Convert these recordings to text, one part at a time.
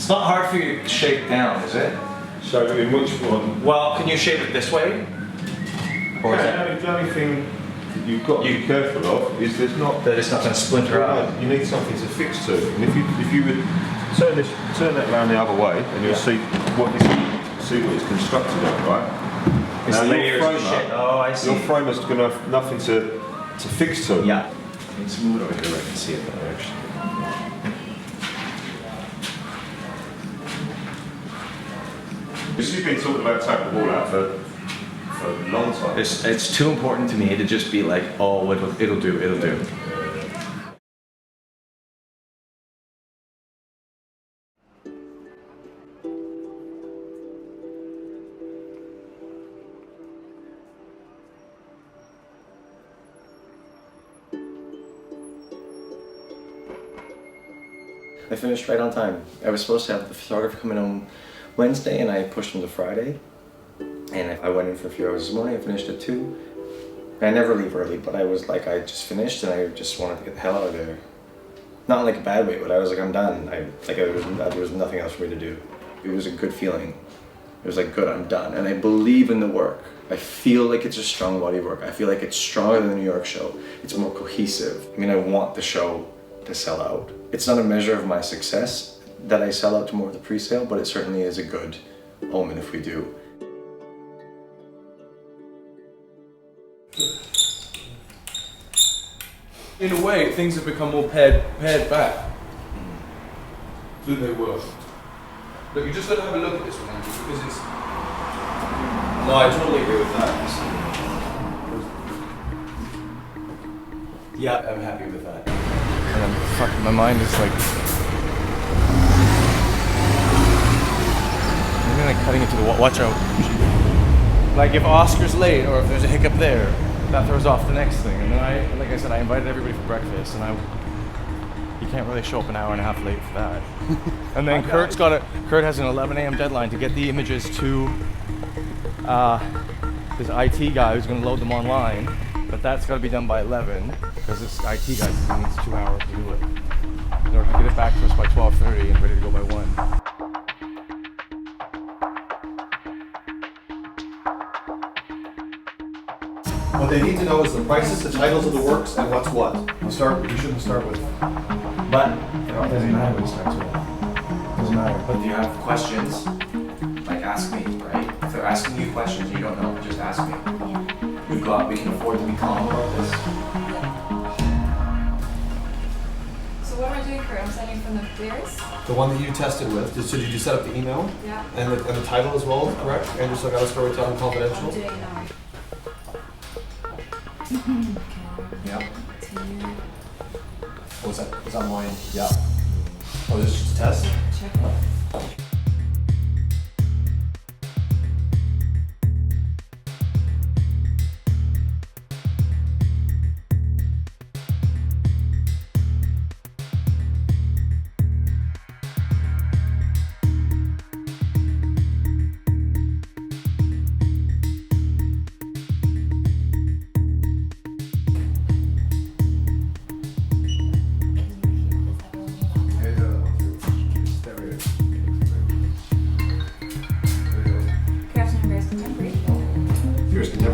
It's not hard for you to shake down, is it? So in which one? Well, can you shape it this way? Or is The only thing that you've got to be careful of is there's not that it's not going to splinter out? You need something to fix to. And if you would turn that around the other way, and you'll see what it's constructed of, right? It's now layers your of framer, shit. Oh, I see. Your framer's going to have nothing to fix to. Yeah. Let's move it over here where I can see it better, actually. Because you've been talking about taking the wall out for a long time. It's too important to me to just be like, oh, it'll do. I finished right on time. I was supposed to have the photographer coming home Wednesday, and I pushed him to Friday. And I went in for a few hours this morning. I finished at 2. I never leave early, but I was like, I just finished, and I just wanted to get the hell out of there. Not in like a bad way, but I was like, I'm done. There was nothing else for me to do. It was a good feeling. It was like, good, I'm done. And I believe in the work. I feel like it's a strong body of work. I feel like it's stronger than the New York show. It's more cohesive. I mean, I want the show to sell out. It's not a measure of my success that I sell out to more of the pre-sale, but it certainly is a good omen if we do. In a way, things have become more pared back than they were. Look, you just got to have a look at this one, Andrew, because it's... No, I totally agree with that. Yeah, I'm happy with that. And I'm fucking, my mind is like... I'm like cutting into the watch out. Like if Oscar's late or if there's a hiccup there, that throws off the next thing. And then like I said, I invited everybody for breakfast, and you can't really show up an hour and a half late for that. And then Kurt has an 11 a.m. deadline to get the images to this IT guy who's going to load them online, but that's got to be done by 11 because this IT guy needs 2 hours to do it in order to get it back to us by 12:30 and ready to go by 1. What they need to know is the prices, the titles of the works, and what's what. You shouldn't start with. But it doesn't matter what you start with. Doesn't matter. But if you have questions, like ask me, right? If they're asking you questions you don't know, just ask me. Yeah. We can afford to be calm about this. So what am I doing, Kurt? I'm sending from the clears? The one that you tested with. So did you set up the email? Yeah. And the title as well, correct? Andrew Salgado Storytelling Confidential. I'm doing it now. Yep. What's that? It's online. Yeah. Oh, this is just a test? Check it.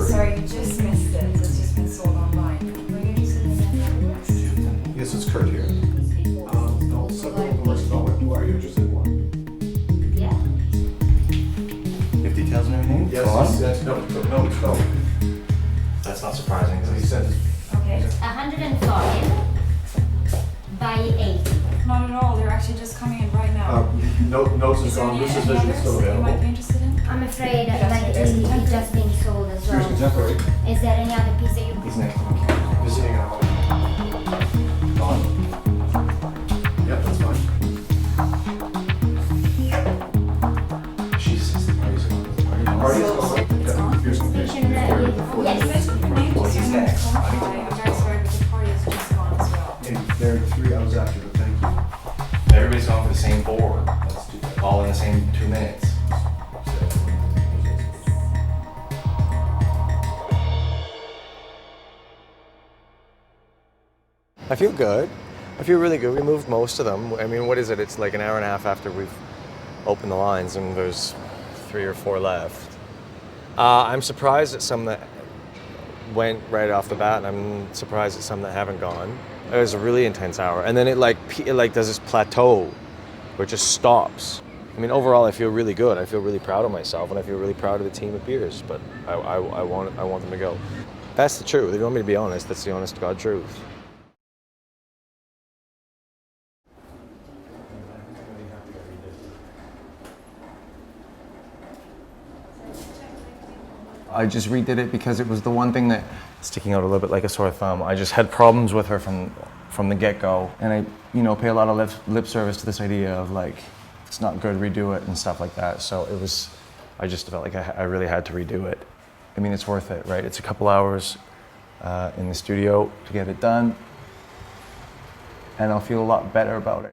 Sorry, you just missed it. It's just been sold online. Yes, it's Kurt here. No, several of the works don't. Who are you interested in one? Yeah. You have details and everything? Yes, no. That's not surprising. He said Okay. 105 by 80. Not at all. They're actually just coming in right now. notes and Is there so on. any This is vision others still that you might available. be interested in? I'm afraid like it's just being sold as Here's well. contemporary. Is there any other piece that you He's next to me. Visiting at home. Gone. Yep, that's fine. Jesus, the party's on. Party's So, gone. it's on? Here's some Yes. You mentioned your name just He's in next. the I'm very sorry, but the party is just gone as well. There are 3 hours after, but thank you. Everybody's going for the same board. All in the same 2 minutes. I feel good. I feel really good. We moved most of them. I mean, what is it? It's like an hour and a half after we've open the lines, and there's 3 or 4 left. I'm surprised at some that went right off the bat, and I'm surprised at some that haven't gone. It was a really intense hour, and then it does this plateau where it just stops. I mean, overall, I feel really good. I feel really proud of myself, and I feel really proud of the team of beers. But I want them to go. That's the truth. If you want me to be honest, that's the honest to God truth. I just redid it because it was the one thing that sticking out a little bit like a sore thumb. I just had problems with her from the get-go, and I, pay a lot of lip service to this idea of like, it's not good, redo it and stuff like that. So I just felt like I really had to redo it. I mean, it's worth it, right? It's a couple hours in the studio to get it done, and I'll feel a lot better about it.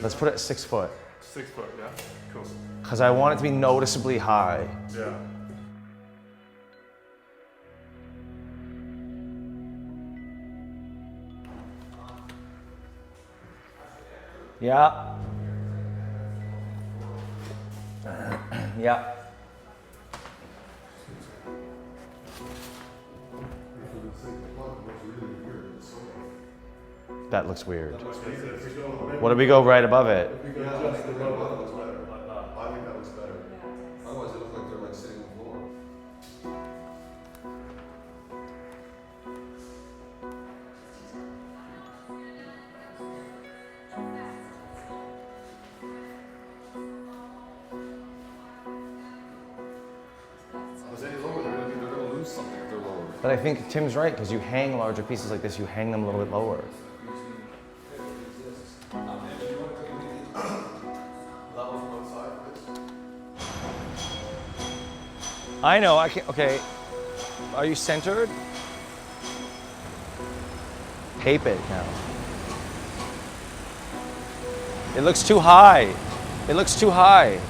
Let's put it at 6 foot. 6 foot, yeah, cool. Because I want it to be noticeably high. Yeah. Yeah. Yeah. That looks weird. What do we go right above it? I think that looks better. Otherwise, it looks like they're like sitting on the floor. If any lower, they're gonna lose something if they're lower. But I think Tim's right, because you hang larger pieces like this, you hang them a little bit lower. I know, I can't, okay. Are you centered? Tape it now. It looks too high. It looks too high.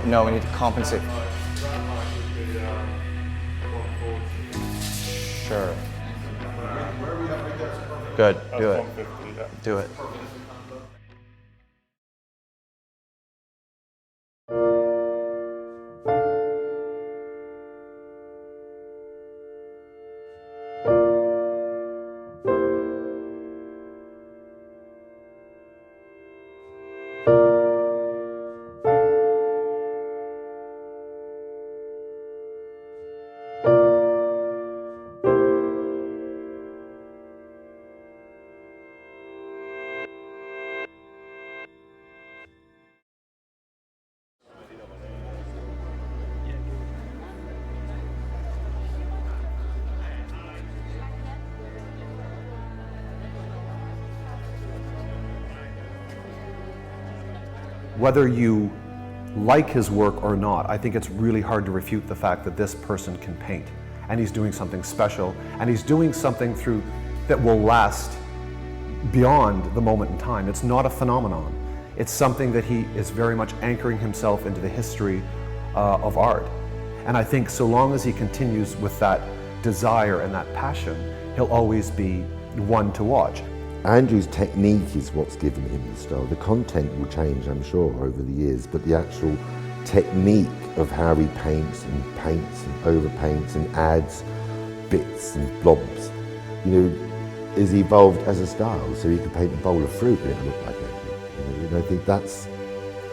No, we need to compensate. Sure. Good, do it. Do it. Whether you like his work or not, I think it's really hard to refute the fact that this person can paint, and he's doing something special, and he's doing something that will last beyond the moment in time. It's not a phenomenon. It's something that he is very much anchoring himself into the history of art. And I think so long as he continues with that desire and that passion, he'll always be one to watch. Andrew's technique is what's given him the style. The content will change, I'm sure, over the years, but the actual technique of how he paints and overpaints and adds bits and blobs, is evolved as a style. So he could paint a bowl of fruit and it looked like it. I think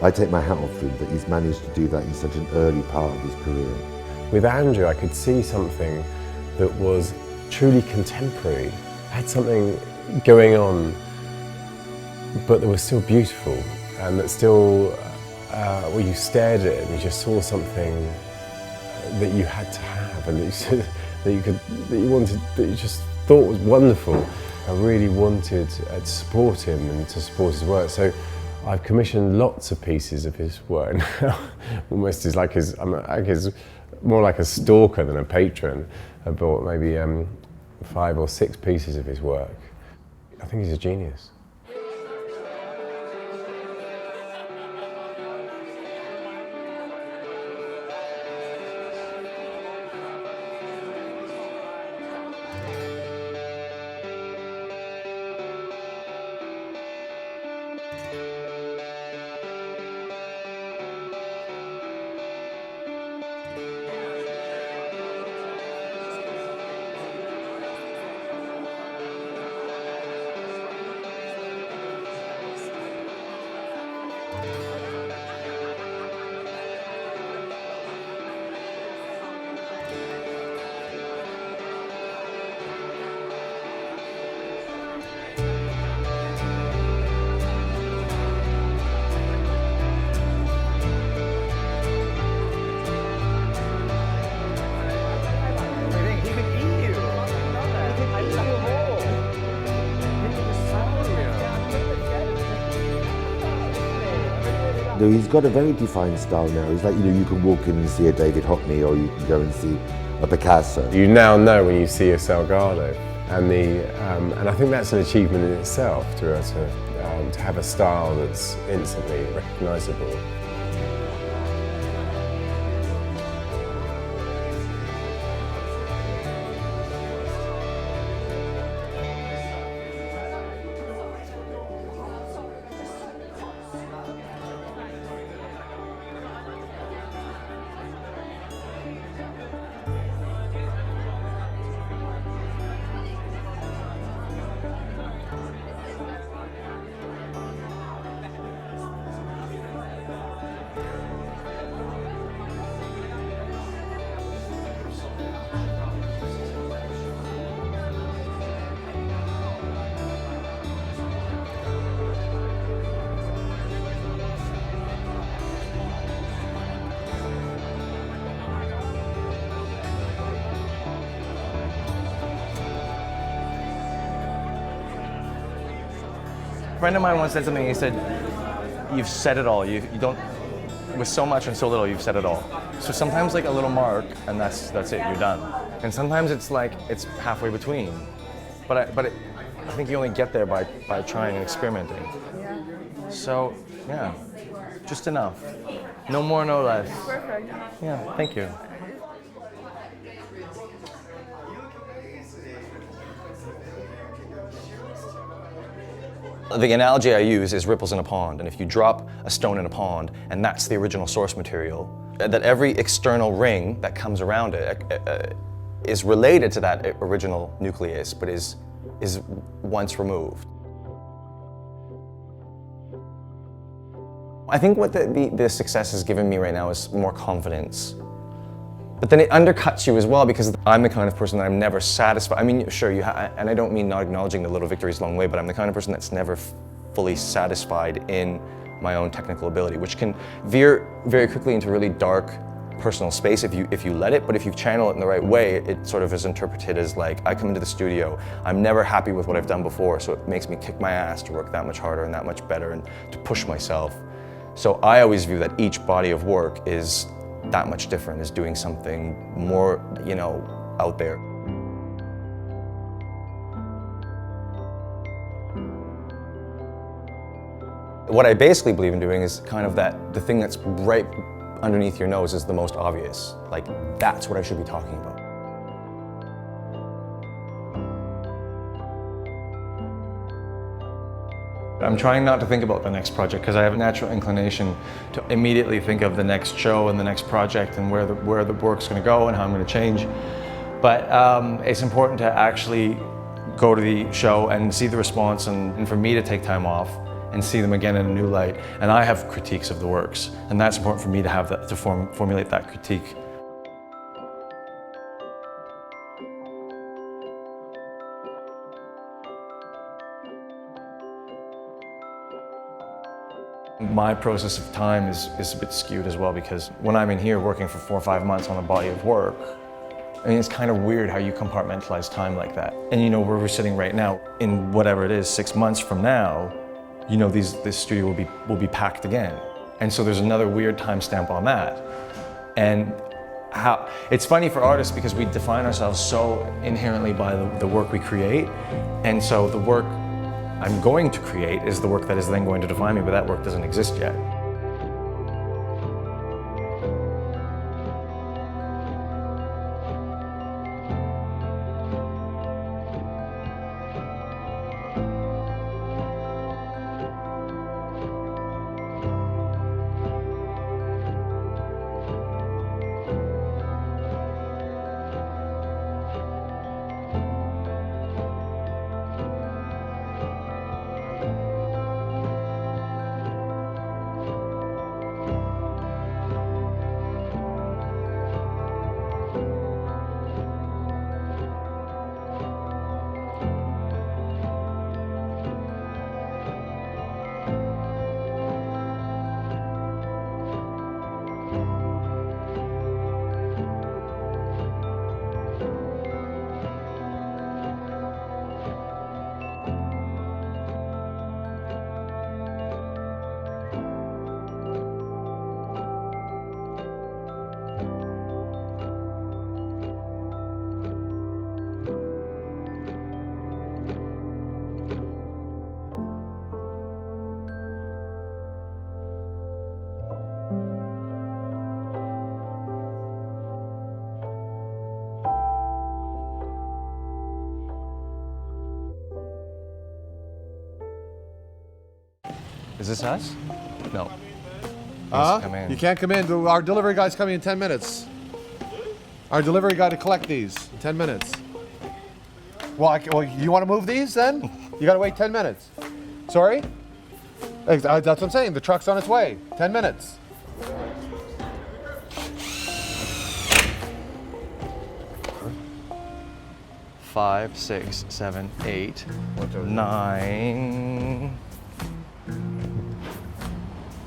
I take my hat off to him that he's managed to do that in such an early part of his career. With Andrew, I could see something that was truly contemporary, had something going on, but that was still beautiful, and that still, when you stared at it, and you just saw something that you had to have, and that you just thought was wonderful. I really wanted to support him and to support his work. So I've commissioned lots of pieces of his work now, almost as like more like a stalker than a patron. I bought maybe 5 or 6 pieces of his work. I think he's a genius. He's got a very defined style now. He's like, you can walk in and see a David Hockney, or you can go and see a Picasso. You now know when you see a Salgado, and I think that's an achievement in itself to be able to have a style that's instantly recognisable. A friend of mine once said something, he said, you've said it all. You don't, with so much and so little, you've said it all. So sometimes like a little mark and that's it, you're done. And sometimes it's like, it's halfway between. But I think you only get there by trying and experimenting. So, yeah, just enough. No more, no less. Perfect. Yeah, thank you. The analogy I use is ripples in a pond, and if you drop a stone in a pond, and that's the original source material, that every external ring that comes around it is related to that original nucleus, but is once removed. I think what the success has given me right now is more confidence. But then it undercuts you as well, because I'm the kind of person that I'm never satisfied. I mean, sure, and I don't mean not acknowledging the little victories along the way, but I'm the kind of person that's never fully satisfied in my own technical ability, which can veer very quickly into really dark personal space if you let it. But if you channel it in the right way, it sort of is interpreted as like, I come into the studio, I'm never happy with what I've done before, so it makes me kick my ass to work that much harder and that much better and to push myself. So I always view that each body of work is that much different, is doing something more, out there. What I basically believe in doing is kind of the thing that's right underneath your nose is the most obvious. Like, that's what I should be talking about. I'm trying not to think about the next project because I have a natural inclination to immediately think of the next show and the next project and where the work's going to go and how I'm going to change. But it's important to actually go to the show and see the response, and for me to take time off and see them again in a new light. And I have critiques of the works, and that's important for me to have that, to formulate that critique. My process of time is a bit skewed as well, because when I'm in here working for 4 or 5 months on a body of work, I mean, it's kind of weird how you compartmentalize time like that. And where we're sitting right now, in whatever it is, 6 months from now, you know, this studio will be packed again. And so there's another weird timestamp on that. And how it's funny for artists because we define ourselves so inherently by the work we create. And so the work I'm going to create is the work that is then going to define me, but that work doesn't exist yet. Is this us? No. Come in. You can't come in. Our delivery guy's coming in 10 minutes. Our delivery guy to collect these in 10 minutes. Well, you want to move these then? You got to wait 10 minutes. Sorry? That's what I'm saying. The truck's on its way. 10 minutes. Five, 6, 7, 8, 9,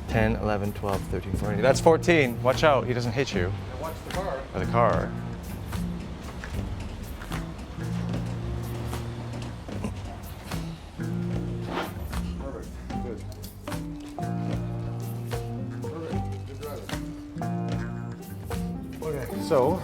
10, 11, 12, 13, 14. That's 14. Watch out, he doesn't hit you. Watch the car. Or the car. Perfect. Good. Perfect. Good driving. Okay, so